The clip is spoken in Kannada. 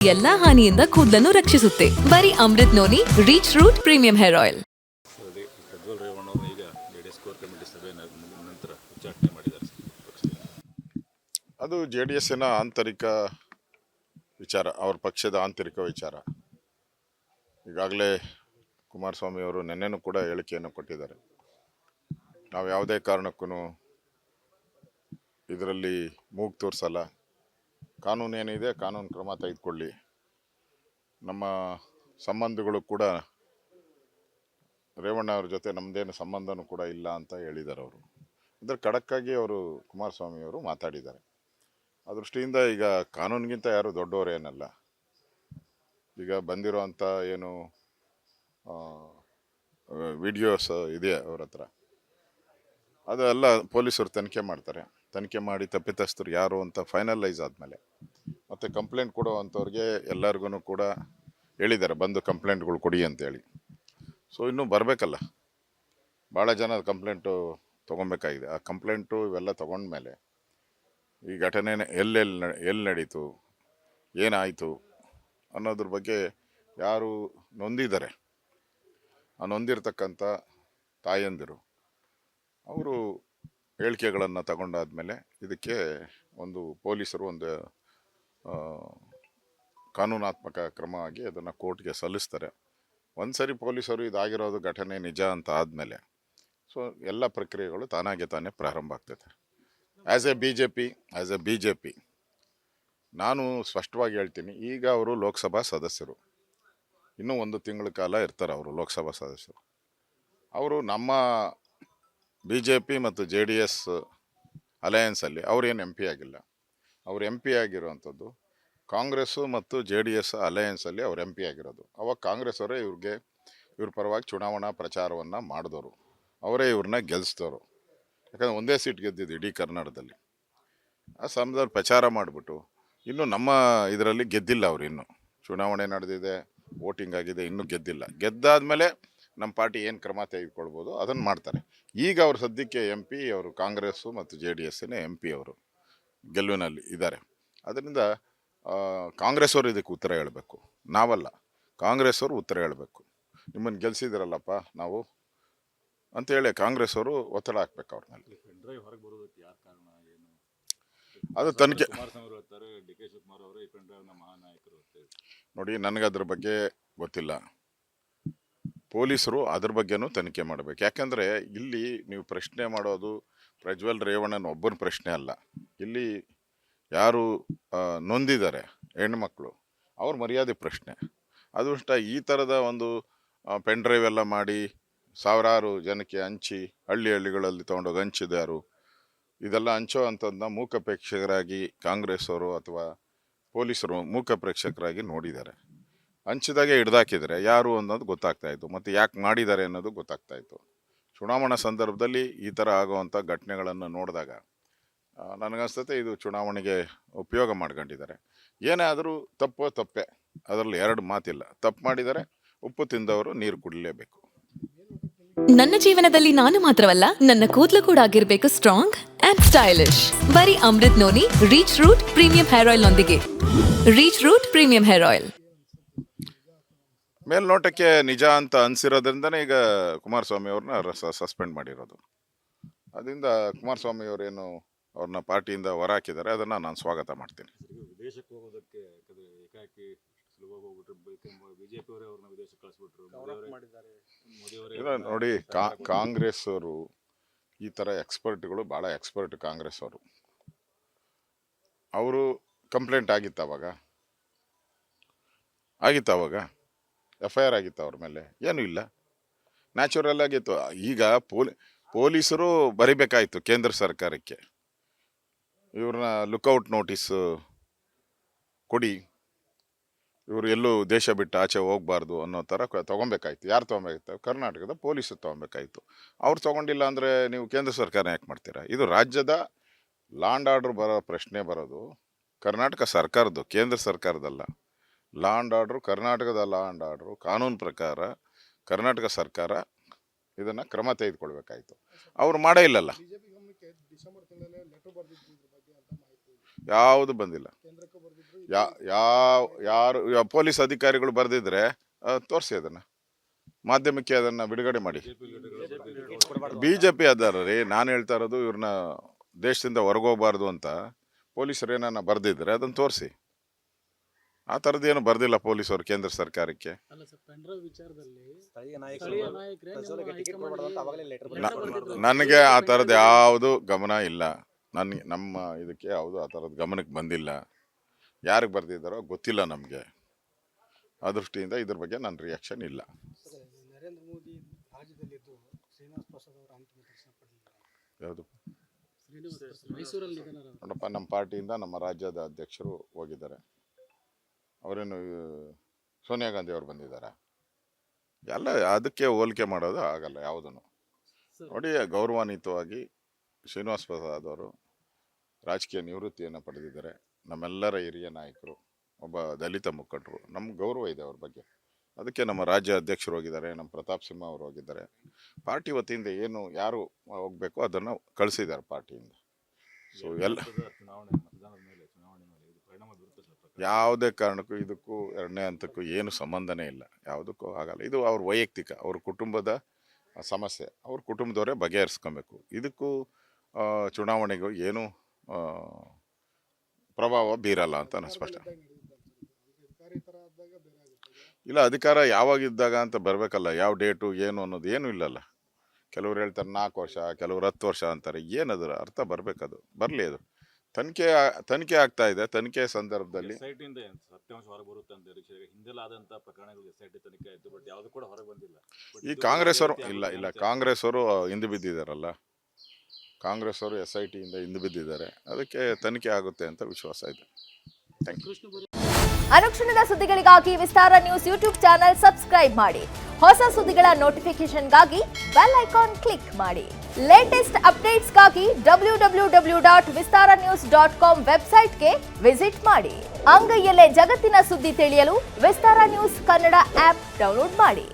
ಎಲ್ಲಾ ಹಾನಿಯಿಂದ ಕೂದಲನ್ನು ರಕ್ಷಿಸುತ್ತೆ. ಬರೀ Amrut noni reach root premium hair oil. Prajwal Revanna ಅವರು ಈಗ ಜೆಡಿಎಸ್ ಕೋರ್ ಕಮಿಟಿ ಸಭೆ ನಂತರ ಉಚ್ಚಾಟನೆ ಮಾಡಿದ್ದಾರೆ. ಅದು JDSನ ಆಂತರಿಕ ವಿಚಾರ, ಅವ್ರ ಪಕ್ಷದ ಆಂತರಿಕ ವಿಚಾರ. ಈಗಾಗಲೇ ಕುಮಾರಸ್ವಾಮಿ ಅವರು ನಿನ್ನೆನೂ ಕೂಡ ಹೇಳಿಕೆಯನ್ನು ಕೊಟ್ಟಿದ್ದಾರೆ. ನಾವು ಯಾವುದೇ ಕಾರಣಕ್ಕೂ ಇದರಲ್ಲಿ ಮೂಗು ತೋರಿಸಲ್ಲ. ಕಾನೂನು ಏನಿದೆ ಕಾನೂನು ಕ್ರಮ ತೆಗೆದುಕೊಳ್ಳಿ. ನಮ್ಮ ಸಂಬಂಧಗಳು ಕೂಡ ರೇವಣ್ಣ ಅವ್ರ ಜೊತೆ ನಮ್ಮದೇನು ಸಂಬಂಧನೂ ಕೂಡ ಇಲ್ಲ ಅಂತ ಹೇಳಿದ್ದಾರೆ ಅವರು. ಅದರ ಖಡಕ್ಕಾಗಿ ಅವರು ಕುಮಾರಸ್ವಾಮಿ ಅವರು ಮಾತಾಡಿದ್ದಾರೆ. ಆ ದೃಷ್ಟಿಯಿಂದ ಈಗ ಕಾನೂನಿಗಿಂತ ಯಾರು ದೊಡ್ಡವರೇನಲ್ಲ. ಈಗ ಬಂದಿರೋವಂಥ ಏನು ವಿಡಿಯೋಸ್ ಇದೆ ಅವ್ರ ಹತ್ರ, ಅದೆಲ್ಲ ಪೊಲೀಸರು ತನಿಖೆ ಮಾಡ್ತಾರೆ. ತನಿಖೆ ಮಾಡಿ ತಪ್ಪಿತಸ್ಥರು ಯಾರು ಅಂತ ಫೈನಲೈಸ್ ಆದಮೇಲೆ ಮತ್ತು ಕಂಪ್ಲೇಂಟ್ ಕೊಡುವಂಥವ್ರಿಗೆ ಎಲ್ಲರಿಗೂ ಕೂಡ ಹೇಳಿದ್ದಾರೆ ಬಂದು ಕಂಪ್ಲೇಂಟ್ಗಳು ಕೊಡಿ ಅಂತೇಳಿ. ಸೊ ಇನ್ನೂ ಬರಬೇಕಲ್ಲ, ಭಾಳ ಜನ ಕಂಪ್ಲೇಂಟು ತೊಗೊಬೇಕಾಗಿದೆ. ಆ ಕಂಪ್ಲೇಂಟು ಇವೆಲ್ಲ ತೊಗೊಂಡ್ಮೇಲೆ ಈ ಘಟನೆ ಎಲ್ಲಿ ನಡೀತು, ಏನಾಯಿತು ಅನ್ನೋದ್ರ ಬಗ್ಗೆ ಯಾರು ನೊಂದಿದ್ದಾರೆ, ಆ ನೊಂದಿರ್ತಕ್ಕಂಥ ತಾಯಂದಿರು ಅವರು ಹೇಳಿಕೆಗಳನ್ನು ತಗೊಂಡಾದ್ಮೇಲೆ ಇದಕ್ಕೆ ಒಂದು ಪೊಲೀಸರು ಒಂದು ಕಾನೂನಾತ್ಮಕ ಕ್ರಮವಾಗಿ ಅದನ್ನು ಕೋರ್ಟ್ಗೆ ಸಲ್ಲಿಸ್ತಾರೆ. ಒಂದು ಸರಿ ಪೊಲೀಸರು ಇದಾಗಿರೋದು ಘಟನೆ ನಿಜ ಅಂತ ಆದಮೇಲೆ ಸೊ ಎಲ್ಲ ಪ್ರಕ್ರಿಯೆಗಳು ತಾನೇ ಪ್ರಾರಂಭ ಆಗ್ತೈತೆ. As A B J P ನಾನು ಸ್ಪಷ್ಟವಾಗಿ ಹೇಳ್ತೀನಿ, ಈಗ ಅವರು ಲೋಕಸಭಾ ಸದಸ್ಯರು, ಇನ್ನೂ 1 ತಿಂಗಳ ಕಾಲ ಇರ್ತಾರೆ ಅವರು ಲೋಕಸಭಾ ಸದಸ್ಯರು. ಅವರು ನಮ್ಮ BJP ಮತ್ತು JDS ಅಲಯನ್ಸಲ್ಲಿ ಅವ್ರೇನು MP ಆಗಿಲ್ಲ. ಅವ್ರು MP ಆಗಿರುವಂಥದ್ದು ಕಾಂಗ್ರೆಸ್ಸು ಮತ್ತು JDS ಅಲಯನ್ಸಲ್ಲಿ ಅವ್ರು MP ಆಗಿರೋದು. ಅವಾಗ ಕಾಂಗ್ರೆಸ್ ಅವರೇ ಇವ್ರ ಪರವಾಗಿ ಚುನಾವಣಾ ಪ್ರಚಾರವನ್ನು ಮಾಡಿದವರು, ಅವರೇ ಇವ್ರನ್ನ ಗೆಲ್ಲಿಸಿದವರು. ಯಾಕಂದರೆ ಒಂದೇ ಸೀಟ್ ಗೆದ್ದಿದ್ದು ಇಡೀ ಕರ್ನಾಟಕದಲ್ಲಿ. ಆ ಸಮಯದಲ್ಲಿ ಪ್ರಚಾರ ಮಾಡಿಬಿಟ್ಟು ಇನ್ನೂ ನಮ್ಮ ಇದರಲ್ಲಿ ಗೆದ್ದಿಲ್ಲ ಅವರು. ಇನ್ನೂ ಚುನಾವಣೆ ನಡೆದಿದೆ, ವೋಟಿಂಗ್ ಆಗಿದೆ, ಇನ್ನೂ ಗೆದ್ದಿಲ್ಲ. ಗೆದ್ದಾದಮೇಲೆ ನಮ್ಮ ಪಾರ್ಟಿ ಏನು ಕ್ರಮ ತೆಗೆದುಕೊಳ್ಬೋದು ಅದನ್ನು ಮಾಡ್ತಾರೆ. ಈಗ ಅವರು ಸದ್ಯಕ್ಕೆ MP ಅವರು ಕಾಂಗ್ರೆಸ್ಸು ಮತ್ತು JDSನೇ MP ಅವರು ಗೆಲುವಿನಲ್ಲಿ ಇದ್ದಾರೆ. ಅದರಿಂದ ಕಾಂಗ್ರೆಸ್ ಅವರು ಇದಕ್ಕೆ ಉತ್ತರ ಹೇಳಬೇಕು, ನಾವಲ್ಲ. ಕಾಂಗ್ರೆಸ್ ಅವರು ಉತ್ತರ ಹೇಳಬೇಕು. ನಿಮ್ಮನ್ನು ಗೆಲ್ಸಿದಿರಲ್ಲಪ್ಪ ನಾವು ಅಂತೇಳಿ ಕಾಂಗ್ರೆಸ್ ಅವರು ಒತ್ತಡ ಹಾಕ್ಬೇಕು ಅವ್ರ ಮೇಲೆ. ಅದು ತನಿಖೆ ನೋಡಿ, ನನಗೆ ಅದ್ರ ಬಗ್ಗೆ ಗೊತ್ತಿಲ್ಲ. ಪೊಲೀಸರು ಅದ್ರ ಬಗ್ಗೆನೂ ತನಿಖೆ ಮಾಡಬೇಕು. ಯಾಕಂದರೆ ಇಲ್ಲಿ ನೀವು ಪ್ರಶ್ನೆ ಮಾಡೋದು ಪ್ರಜ್ವಲ್ ರೇವಣ್ಣನ ಒಬ್ಬನ ಪ್ರಶ್ನೆ ಅಲ್ಲ. ಇಲ್ಲಿ ಯಾರು ನೊಂದಿದ್ದಾರೆ ಹೆಣ್ಮಕ್ಳು, ಅವ್ರ ಮರ್ಯಾದೆ ಪ್ರಶ್ನೆ. ಅದು ಅಷ್ಟ ಈ ಥರದ ಒಂದು ಪೆನ್ ಡ್ರೈವ್ ಎಲ್ಲ ಮಾಡಿ ಸಾವಿರಾರು ಜನಕ್ಕೆ ಹಂಚಿ ಹಳ್ಳಿಗಳಲ್ಲಿ ತೊಗೊಂಡೋಗಿ ಹಂಚಿದಾರು. ಇದೆಲ್ಲ ಹಂಚೋ ಅಂಥದ್ದನ್ನ ಮೂಕ ಪ್ರೇಕ್ಷಕರಾಗಿ ಕಾಂಗ್ರೆಸ್ ಅವರು ಅಥವಾ ಪೊಲೀಸರು ಮೂಕ ಪ್ರೇಕ್ಷಕರಾಗಿ ನೋಡಿದ್ದಾರೆ. ಹಂಚಿದಾಗೆ ಹಿಡ್ದಾಕಿದರೆ ಯಾರು ಅನ್ನೋದು ಗೊತ್ತಾಗ್ತಾಯಿತ್ತು, ಮತ್ತು ಯಾಕೆ ಮಾಡಿದ್ದಾರೆ ಅನ್ನೋದು ಗೊತ್ತಾಗ್ತಾಯಿತ್ತು. ಚುನಾವಣಾ ಸಂದರ್ಭದಲ್ಲಿ ಈ ಥರ ಆಗುವಂಥ ಘಟನೆಗಳನ್ನು ನೋಡಿದಾಗ ನನಗನ್ಸುತ್ತೆ ಇದು ಚುನಾವಣೆಗೆ ಉಪಯೋಗ ಮಾಡ್ಕೊಂಡಿದ್ದಾರೆ. ಏನೇ ಆದರೂ ತಪ್ಪೇ, ಅದರಲ್ಲಿ 2 ಮಾತಿಲ್ಲ. ತಪ್ಪು ಮಾಡಿದರೆ ಉಪ್ಪು ತಿಂದವರು ನೀರು ಕುಡಿಲೇಬೇಕು. ನನ್ನ ಜೀವನದಲ್ಲಿ ನಾನು ಮಾತ್ರವಲ್ಲ, ನನ್ನ ಕೂದಲು ಕೂಡ ಆಗಿರ್ಬೇಕು ಸ್ಟ್ರಾಂಗ್ ಅಂಡ್ ಸ್ಟೈಲಿಶ್. ಬರೀ Amrut noni reach root premium hair oil ನೊಂದಿಗೆ. Reach root premium hair oil ಮೇಲ್ನೋಟಕ್ಕೆ ನಿಜ ಅಂತ ಅನಿಸಿರೋದ್ರಿಂದನೇ ಈಗ ಕುಮಾರಸ್ವಾಮಿ ಅವ್ರನ್ನ ಸಸ್ಪೆಂಡ್ ಮಾಡಿರೋದು. ಅದರಿಂದ ಕುಮಾರಸ್ವಾಮಿ ಅವರೇನು ಅವ್ರನ್ನ ಪಾರ್ಟಿಯಿಂದ ಹೊರ ಹಾಕಿದ್ದಾರೆ, ಅದನ್ನು ನಾನು ಸ್ವಾಗತ ಮಾಡ್ತೀನಿ. ವಿದೇಶಕ್ಕೆ ಹೋಗೋದಕ್ಕೆ ಏಕಾಏಕಿ ಸುಲಭವಾಗಿ ಹೋಗ್ಬಿಟ್ರೆ BJP ಅವರೇ ಅವ್ರನ್ನ ವಿದೇಶಕ್ಕೆ ಕಳಿಸ್ಬಿಟ್ರು. ನೋಡಿ, ಕಾಂಗ್ರೆಸ್ ಅವರು ಈ ಥರ ಎಕ್ಸ್ಪರ್ಟ್ಗಳು ಭಾಳ ಎಕ್ಸ್ಪರ್ಟ್. ಕಾಂಗ್ರೆಸ್ ಅವರು ಕಂಪ್ಲೇಂಟ್ ಆಗಿತ್ತು ಅವಾಗ FIR ಆಗಿತ್ತು ಅವ್ರ ಮೇಲೆ? ಏನೂ ಇಲ್ಲ, ನ್ಯಾಚುರಲ್ ಆಗಿತ್ತು. ಈಗ ಪೊಲೀಸರು ಬರಿಬೇಕಾಯಿತು ಕೇಂದ್ರ ಸರ್ಕಾರಕ್ಕೆ, ಇವ್ರನ್ನ ಲುಕ್ಔಟ್ ನೋಟಿಸ್ ಕೊಡಿ, ಇವರು ಎಲ್ಲೂ ದೇಶ ಬಿಟ್ಟು ಆಚೆ ಹೋಗಬಾರ್ದು ಅನ್ನೋ ಥರ ತೊಗೊಬೇಕಾಯ್ತು. ಯಾರು ತೊಗೊಬೇಕಾಯ್ತು? ಕರ್ನಾಟಕದ ಪೊಲೀಸರು ತೊಗೊಬೇಕಾಯ್ತು. ಅವ್ರು ತೊಗೊಂಡಿಲ್ಲ ಅಂದರೆ ನೀವು ಕೇಂದ್ರ ಸರ್ಕಾರ ಯಾಕೆ ಮಾಡ್ತೀರಾ? ಇದು ರಾಜ್ಯದ ಲಾಂಡ್ ಆರ್ಡ್ರ್ ಬರೋ ಪ್ರಶ್ನೆ ಬರೋದು ಕರ್ನಾಟಕ ಸರ್ಕಾರದ್ದು, ಕೇಂದ್ರ ಸರ್ಕಾರದಲ್ಲ. ಲಾಂಡ್ ಆರ್ಡ್ರು ಕರ್ನಾಟಕದ ಲಾಂಡ್ ಆರ್ಡ್ರು ಕಾನೂನು ಪ್ರಕಾರ ಕರ್ನಾಟಕ ಸರ್ಕಾರ ಇದನ್ನು ಕ್ರಮ ತೆಗೆದುಕೊಳ್ಬೇಕಾಯ್ತು. ಅವ್ರು ಮಾಡೇ ಇಲ್ಲಲ್ಲ. ಯಾವುದು ಬಂದಿಲ್ಲ. ಯಾರು ಪೊಲೀಸ್ ಅಧಿಕಾರಿಗಳು ಬರೆದಿದ್ರೆ ತೋರಿಸಿ ಅದನ್ನು ಮಾಧ್ಯಮಕ್ಕೆ ಅದನ್ನು ಬಿಡುಗಡೆ ಮಾಡಿ. BJP ಅದಾರ ರೀ, ನಾನು ಹೇಳ್ತಾ ಇರೋದು ಇವ್ರನ್ನ ದೇಶದಿಂದ ಹೊರಗೋಗಬಾರ್ದು ಅಂತ ಪೊಲೀಸರು ಏನನ್ನ ಬರೆದಿದ್ರೆ ಅದನ್ನು ತೋರಿಸಿ. ಆ ಥರದ್ದೇನು ಬರೆದಿಲ್ಲ ಪೊಲೀಸರು ಕೇಂದ್ರ ಸರ್ಕಾರಕ್ಕೆ. ನನಗೆ ಆ ಥರದ್ದು ಯಾವುದು ಗಮನ ಇಲ್ಲ. ನಮ್ಮ ಇದಕ್ಕೆ ಯಾವುದು ಆ ಥರದ್ದು ಗಮನಕ್ಕೆ ಬಂದಿಲ್ಲ. ಯಾರಿಗೆ ಬರೆದಿದ್ದಾರೋ ಗೊತ್ತಿಲ್ಲ ನಮಗೆ. ಆ ದೃಷ್ಟಿಯಿಂದ ಇದ್ರ ಬಗ್ಗೆ ನನ್ನ ರಿಯಾಕ್ಷನ್ ಇಲ್ಲ. ನರೇಂದ್ರ ಮೋದಿ ರಾಜ್ಯದಲ್ಲಿದ್ದು ಶ್ರೀನಿವಾಸ್ ಪ್ರಸಾದ್ ಅವರ ಅಂತಿಮ ದರ್ಶನ ಪಡೆದಿಲ್ಲ. ಯಾವುದು ಮೈಸೂರಲ್ಲಿ ನೋಡಪ್ಪ, ನಮ್ಮ ಪಾರ್ಟಿಯಿಂದ ನಮ್ಮ ರಾಜ್ಯದ ಅಧ್ಯಕ್ಷರು ಹೋಗಿದ್ದಾರೆ. ಅವರೇನು ಸೋನಿಯಾ ಗಾಂಧಿ ಅವರು ಬಂದಿದ್ದಾರೆ. ಎಲ್ಲ ಅದಕ್ಕೆ ಹೋಲಿಕೆ ಮಾಡೋದು ಆಗಲ್ಲ ಯಾವುದನ್ನು. ನೋಡಿ, ಗೌರವಾನ್ವಿತವಾಗಿ ಶ್ರೀನಿವಾಸ್ ಪ್ರಸಾದ್ ಅವರು ರಾಜಕೀಯ ನಿವೃತ್ತಿಯನ್ನು ಪಡೆದಿದ್ದಾರೆ. ನಮ್ಮೆಲ್ಲರ ಹಿರಿಯ ನಾಯಕರು, ಒಬ್ಬ ದಲಿತ ಮುಖಂಡರು. ನಮ್ಗೆ ಗೌರವ ಇದೆ ಅವ್ರ ಬಗ್ಗೆ. ಅದಕ್ಕೆ ನಮ್ಮ ರಾಜ್ಯ ಅಧ್ಯಕ್ಷರು ಹೋಗಿದ್ದಾರೆ, ನಮ್ಮ ಪ್ರತಾಪ್ ಸಿಂಹ ಅವರು ಹೋಗಿದ್ದಾರೆ. ಪಾರ್ಟಿ ವತಿಯಿಂದ ಏನು ಯಾರು ಹೋಗಬೇಕು ಅದನ್ನು ಕಳಿಸಿದ್ದಾರೆ ಪಾರ್ಟಿಯಿಂದ. ಸೊ ಎಲ್ಲ ಯಾವುದೇ ಕಾರಣಕ್ಕೂ ಇದಕ್ಕೂ ಎರಡನೇ ಹಂತಕ್ಕೂ ಏನು ಸಂಬಂಧನೇ ಇಲ್ಲ, ಯಾವುದಕ್ಕೂ ಆಗಲ್ಲ. ಇದು ಅವ್ರ ವೈಯಕ್ತಿಕ, ಅವ್ರ ಕುಟುಂಬದ ಸಮಸ್ಯೆ, ಅವ್ರ ಕುಟುಂಬದವರೇ ಬಗೆಹರಿಸ್ಕೊಬೇಕು. ಇದಕ್ಕೂ ಚುನಾವಣೆಗೂ ಏನು ಪ್ರಭಾವ ಬೀರಲ್ಲ ಅಂತ ನಾನು ಸ್ಪಷ್ಟ. ಇಲ್ಲ, ಅಧಿಕಾರ ಯಾವಾಗಿದ್ದಾಗ ಅಂತ ಬರಬೇಕಲ್ಲ, ಯಾವ ಡೇಟು ಏನು ಅನ್ನೋದು ಏನೂ ಇಲ್ಲಲ್ಲ. ಕೆಲವ್ರು ಹೇಳ್ತಾರೆ 4 ವರ್ಷ, ಕೆಲವ್ರು 10 ವರ್ಷ ಅಂತಾರೆ. ಏನದರ ಅರ್ಥ ಬರಬೇಕದು, ಬರಲಿ. ಅದು ತನಿಖೆ ಆಗ್ತಾ ಇದೆ. ತನಿಖೆ ಸಂದರ್ಭದಲ್ಲಿ ಸತ್ಯಾಂಶ ಹೊರಗೆ ಬರುತ್ತೆ ಅಂತ ಹಿಂದೆಲ್ಲ ಆದಂತ ಪ್ರಕರಣಗಳು SIT ತನಿಖೆ ಆಯ್ತು, ಬಟ್ ಯಾವುದು ಕೂಡ ಹೊರಗೆ ಬಂದಿಲ್ಲ. ಈ ಕಾಂಗ್ರೆಸ್ ಅವರು ಇಲ್ಲ ಕಾಂಗ್ರೆಸ್ ಅವರು ಹಿಂದೆ ಬಿದ್ದಿದ್ದಾರಲ್ಲ, ಕಾಂಗ್ರೆಸ್ ಅವರು SIT ಇಂದ ಹಿಂದೆ ಬಿದ್ದಿದ್ದಾರೆ. ಅದಕ್ಕೆ ತನಿಖೆ ಆಗುತ್ತೆ ಅಂತ ವಿಶ್ವಾಸ ಇದೆ. Thank you. ಅನುಕ್ಷಣದ ಸುದ್ದಿಗಳಿಗಾಗಿ Vistara news YouTube channel subscribe ಮಾಡಿ. ಹೊಸ ಸುದ್ದಿಗಳ ನೋಟಿಫಿಕೇಶನ್ಗಾಗಿ ಬೆಲ್ ಐಕಾನ್ ಕ್ಲಿಕ್ ಮಾಡಿ. ಲೇಟೆಸ್ಟ್ ಅಪ್ಡೇಟ್ಸ್ಗಾಗಿ www.vistaranews.com ವೆಬ್ಸೈಟ್ಗೆ ವಿಸಿಟ್ ಮಾಡಿ. ಅಂಗೈಯಲ್ಲೇ ಜಗತ್ತಿನ ಸುದ್ದಿ ತಿಳಿಯಲು Vistara news Kannada app download ಮಾಡಿ.